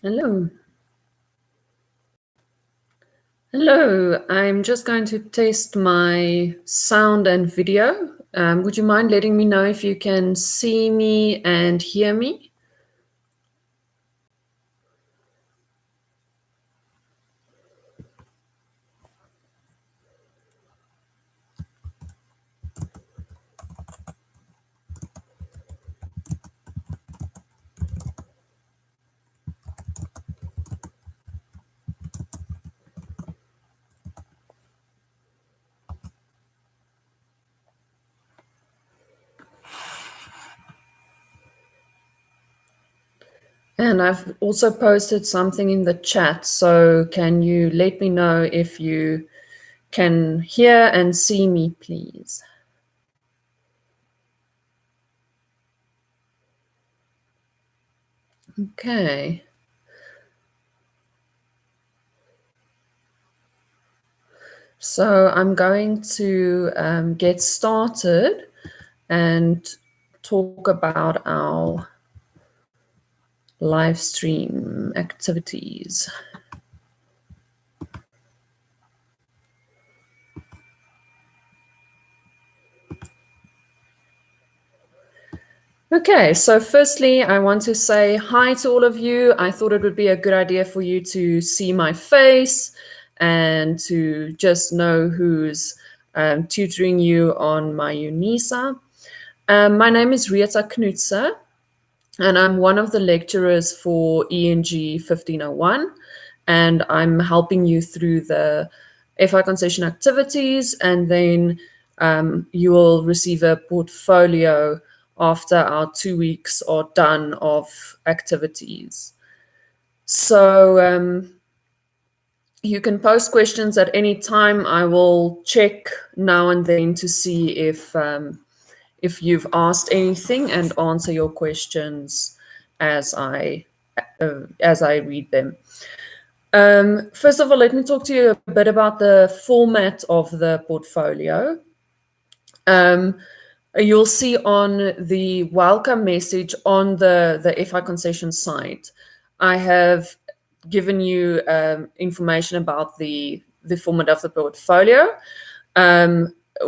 Hello. Hello, I'm just going to test my sound and video. Would you mind letting me know if you can see me and hear me? And I've also posted something in the chat, so can you let me know if you can hear and see me, please? Okay. So I'm going to get started and talk about our live stream activities. Okay, so firstly, I want to say hi to all of you. I thought it would be a good idea for you to see my face and to just know who's tutoring you on my UNISA. My name is Rieta Knutse, and I'm one of the lecturers for ENG1501, and I'm helping you through the FI concession activities, and then you will receive a portfolio after our 2 weeks are done of activities. So you can post questions at any time. I will check now and then to see if you've asked anything and answer your questions as I read them. First of all, let me talk to you a bit about the format of the portfolio. You'll see on the welcome message on the FI concession site, I have given you information about the format of the portfolio.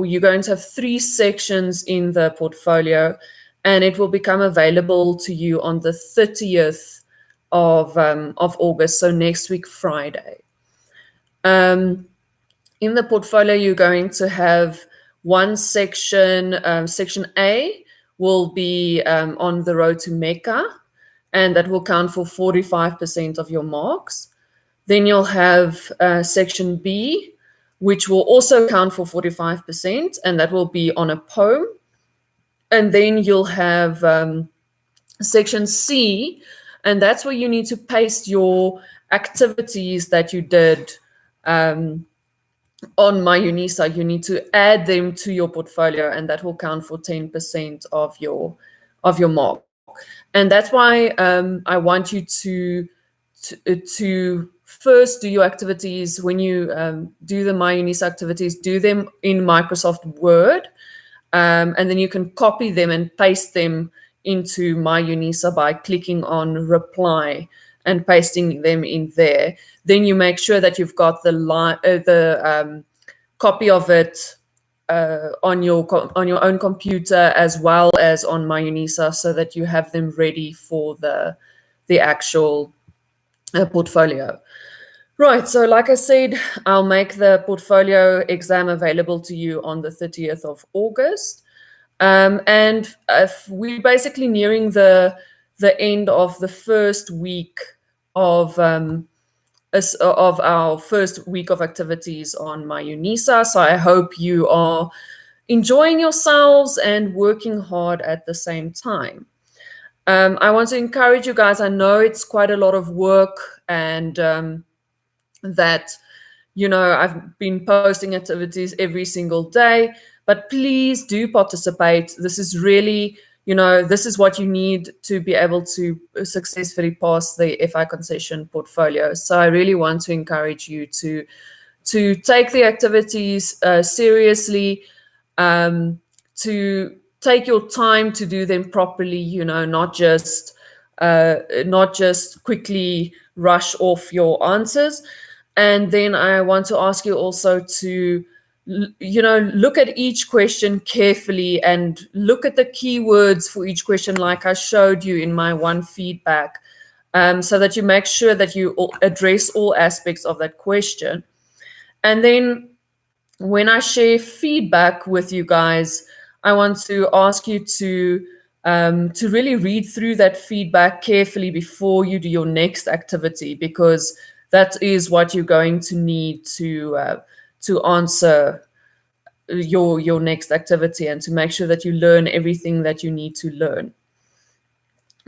You're going to have 3 sections in the portfolio, and it will become available to you on the 30th of August, so next week, Friday. In the portfolio, you're going to have one section. Section A will be on the road to Mecca, and that will count for 45% of your marks. Then you'll have section B, which will also count for 45%, and that will be on a poem. And then you'll have section C, and that's where you need to paste your activities that you did on my UNISA. You need to add them to your portfolio, and that will count for 10% of your mark. And that's why I want you to first do your activities. When you do the My UNISA activities, do them in Microsoft Word, and then you can copy them and paste them into My UNISA by clicking on reply and pasting them in there. Then you make sure that you've got the copy of it on your own computer as well as on My UNISA, so that you have them ready for the actual portfolio. Right, so like I said, I'll make the portfolio exam available to you on the 30th of August. And we're basically nearing the end of the first week of our first week of activities on My UNISA. So I hope you are enjoying yourselves and working hard at the same time. I want to encourage you guys. I know it's quite a lot of work, and that, I've been posting activities every single day, but please do participate. This is really, this is what you need to be able to successfully pass the FI concession portfolio. So I really want to encourage you to take the activities seriously, to take your time to do them properly, not just not just quickly rush off your answers. And then I want to ask you also to, look at each question carefully and look at the keywords for each question, like I showed you in my one feedback, so that you make sure that you address all aspects of that question. And then when I share feedback with you guys, I want to ask you to really read through that feedback carefully before you do your next activity, because that is what you're going to need to answer your next activity and to make sure that you learn everything that you need to learn.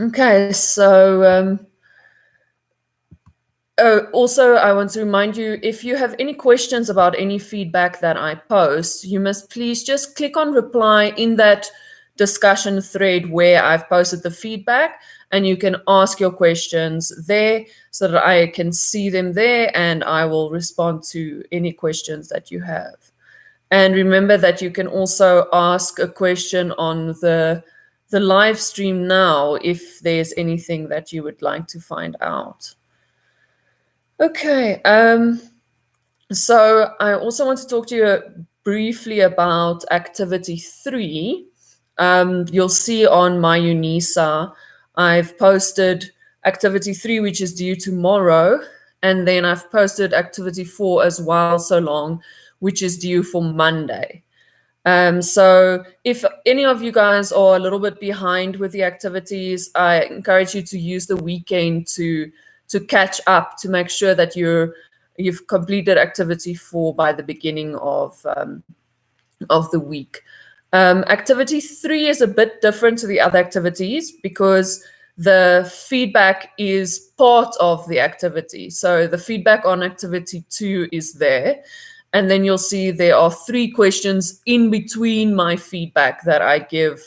Okay, so also, I want to remind you, if you have any questions about any feedback that I post, you must please just click on reply in that discussion thread where I've posted the feedback, and you can ask your questions there so that I can see them there and I will respond to any questions that you have. And remember that you can also ask a question on the live stream now if there's anything that you would like to find out. Okay, so I also want to talk to you briefly about activity 3. You'll see on my UNISA, I've posted activity 3, which is due tomorrow, and then I've posted activity 4 as well, so long, which is due for Monday. So if any of you guys are a little bit behind with the activities, I encourage you to use the weekend to catch up, to make sure that you've completed activity 4 by the beginning of the week. Activity 3 is a bit different to the other activities because the feedback is part of the activity. So the feedback on activity 2 is there. And then you'll see there are 3 questions in between my feedback that I give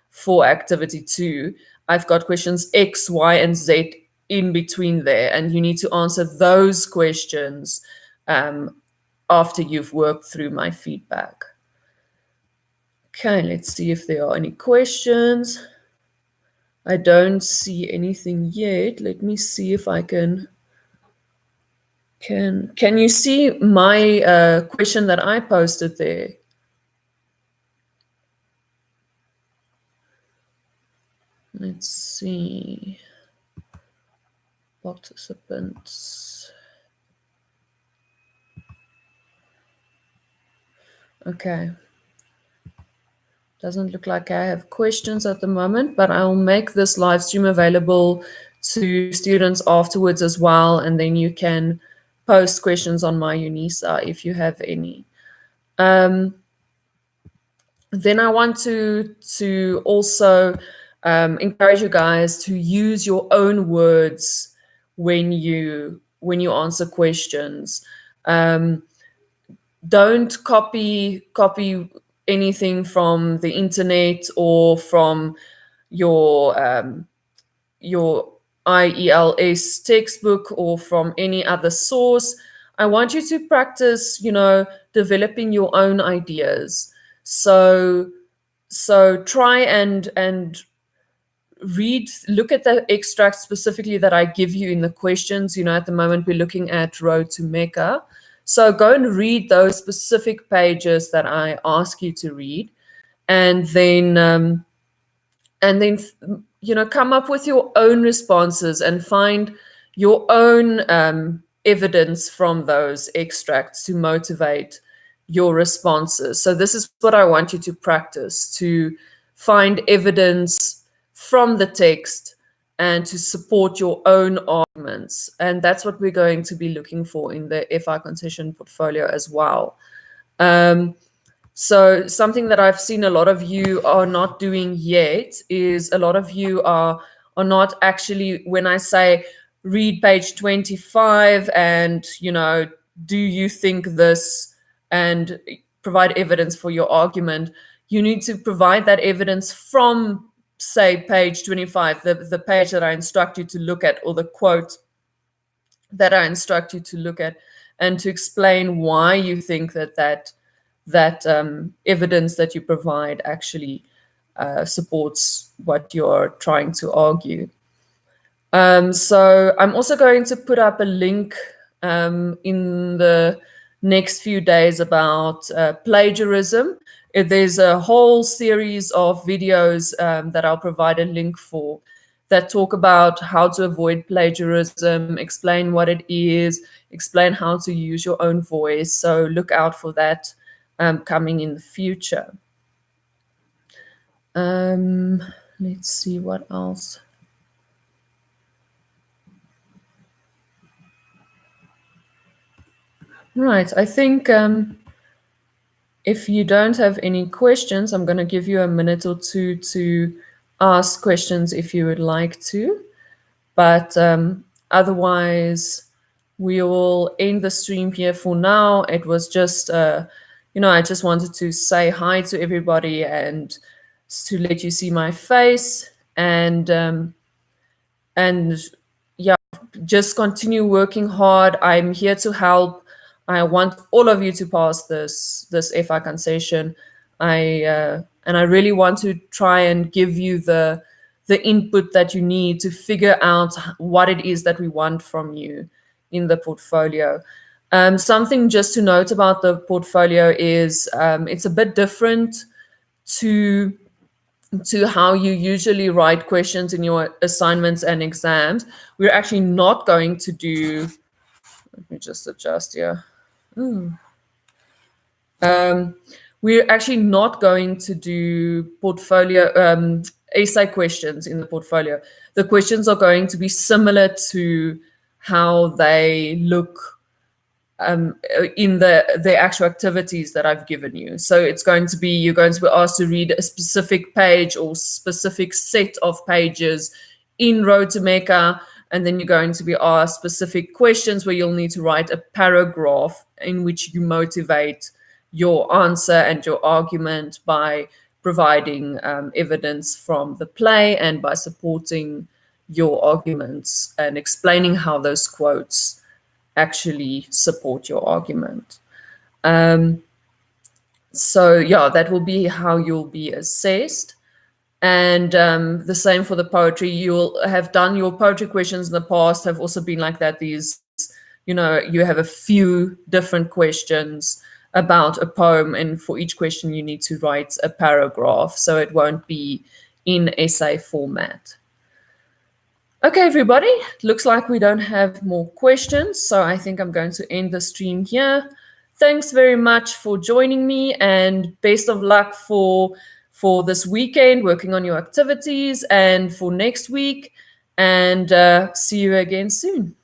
for activity 2. I've got questions X, Y, and Z in between there, and you need to answer those questions after you've worked through my feedback. Okay, let's see if there are any questions. I don't see anything yet. Let me see if I can you see my question that I posted there? Let's see. Participants. Okay. Doesn't look like I have questions at the moment, but I'll make this live stream available to students afterwards as well, and then you can post questions on my UNISA if you have any. Then I want to also encourage you guys to use your own words when you answer questions. Don't copy anything from the internet or from your IELS textbook or from any other source. I want you to practice, developing your own ideas. So try and look at the extracts specifically that I give you in the questions. At the moment we're looking at Road to Mecca. So go and read those specific pages that I ask you to read, and then come up with your own responses and find your own evidence from those extracts to motivate your responses. So this is what I want you to practice, to find evidence from the text and to support your own arguments. And that's what we're going to be looking for in the FI Concession portfolio as well. So something that I've seen a lot of you are not doing yet is a lot of you are not actually, when I say read page 25 and, do you think this, and provide evidence for your argument, you need to provide that evidence from, say, page 25, the page that I instruct you to look at, or the quote that I instruct you to look at, and to explain why you think that evidence that you provide actually supports what you're trying to argue. So I'm also going to put up a link in the next few days about plagiarism. There's a whole series of videos that I'll provide a link for that talk about how to avoid plagiarism, explain what it is, explain how to use your own voice. So look out for that coming in the future. Let's see what else. Right, I think if you don't have any questions, I'm going to give you a minute or two to ask questions if you would like to. But otherwise, we will end the stream here for now. It was just, I just wanted to say hi to everybody and to let you see my face and yeah, just continue working hard. I'm here to help. I want all of you to pass this FI concession. And I really want to try and give you the input that you need to figure out what it is that we want from you in the portfolio. Something just to note about the portfolio is it's a bit different to how you usually write questions in your assignments and exams. We're actually not going to do, let me just adjust here. We're actually not going to do portfolio essay questions in the portfolio. The questions are going to be similar to how they look in the actual activities that I've given you. So it's going to be, you're going to be asked to read a specific page or specific set of pages in Road to Mecca, and then you're going to be asked specific questions where you'll need to write a paragraph in which you motivate your answer and your argument by providing evidence from the play and by supporting your arguments and explaining how those quotes actually support your argument. So yeah, that will be how you'll be assessed. And the same for the poetry. You'll have done your poetry questions in the past have also been like that. These, you have a few different questions about a poem, and for each question you need to write a paragraph, so it won't be in essay format. Okay, everybody, looks like we don't have more questions, so I think I'm going to end the stream here. Thanks very much for joining me, and best of luck for this weekend, working on your activities, and for next week, and see you again soon.